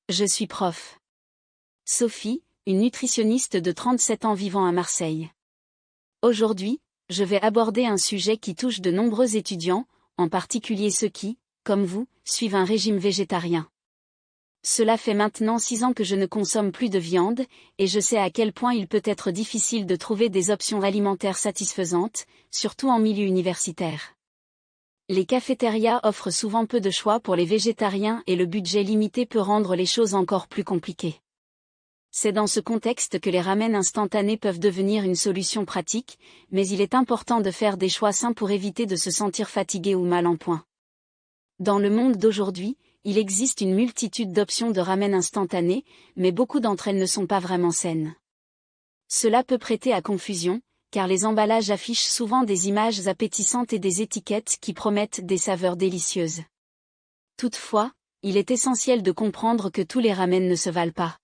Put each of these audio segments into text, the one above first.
Je suis prof. Sophie, une nutritionniste de 37 ans vivant à Marseille. Aujourd'hui, je vais aborder un sujet qui touche de nombreux étudiants, en particulier ceux qui, comme vous, suivent un régime végétarien. Cela fait maintenant 6 ans que je ne consomme plus de viande, et je sais à quel point il peut être difficile de trouver des options alimentaires satisfaisantes, surtout en milieu universitaire. Les cafétérias offrent souvent peu de choix pour les végétariens et le budget limité peut rendre les choses encore plus compliquées. C'est dans ce contexte que les ramen instantanés peuvent devenir une solution pratique, mais il est important de faire des choix sains pour éviter de se sentir fatigué ou mal en point. Dans le monde d'aujourd'hui, il existe une multitude d'options de ramen instantanés, mais beaucoup d'entre elles ne sont pas vraiment saines. Cela peut prêter à confusion, car les emballages affichent souvent des images appétissantes et des étiquettes qui promettent des saveurs délicieuses. Toutefois, il est essentiel de comprendre que tous les ramen ne se valent pas.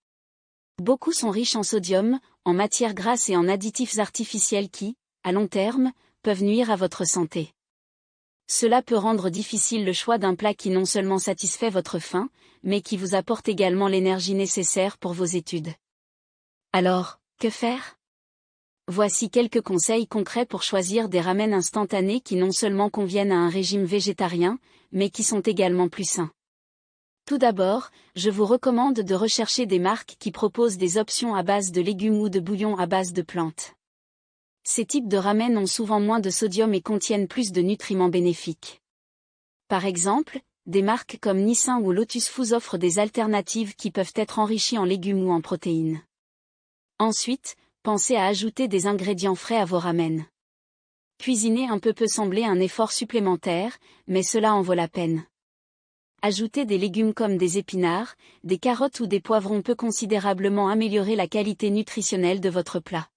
Beaucoup sont riches en sodium, en matières grasses et en additifs artificiels qui, à long terme, peuvent nuire à votre santé. Cela peut rendre difficile le choix d'un plat qui non seulement satisfait votre faim, mais qui vous apporte également l'énergie nécessaire pour vos études. Alors, que faire ? Voici quelques conseils concrets pour choisir des ramen instantanés qui non seulement conviennent à un régime végétarien, mais qui sont également plus sains. Tout d'abord, je vous recommande de rechercher des marques qui proposent des options à base de légumes ou de bouillons à base de plantes. Ces types de ramen ont souvent moins de sodium et contiennent plus de nutriments bénéfiques. Par exemple, des marques comme Nissin ou Lotus Foods offrent des alternatives qui peuvent être enrichies en légumes ou en protéines. Ensuite, pensez à ajouter des ingrédients frais à vos ramen. Cuisiner un peu peut sembler un effort supplémentaire, mais cela en vaut la peine. Ajouter des légumes comme des épinards, des carottes ou des poivrons peut considérablement améliorer la qualité nutritionnelle de votre plat.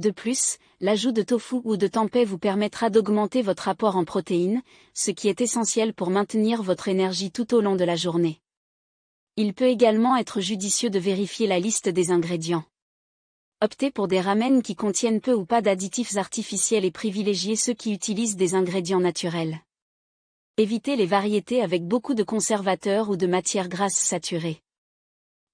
De plus, l'ajout de tofu ou de tempeh vous permettra d'augmenter votre apport en protéines, ce qui est essentiel pour maintenir votre énergie tout au long de la journée. Il peut également être judicieux de vérifier la liste des ingrédients. Optez pour des ramen qui contiennent peu ou pas d'additifs artificiels et privilégiez ceux qui utilisent des ingrédients naturels. Évitez les variétés avec beaucoup de conservateurs ou de matières grasses saturées.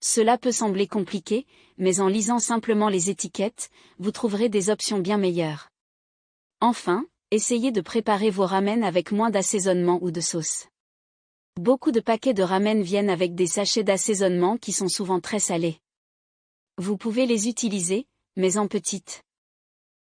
Cela peut sembler compliqué, mais en lisant simplement les étiquettes, vous trouverez des options bien meilleures. Enfin, essayez de préparer vos ramen avec moins d'assaisonnement ou de sauce. Beaucoup de paquets de ramen viennent avec des sachets d'assaisonnement qui sont souvent très salés. Vous pouvez les utiliser, mais en petites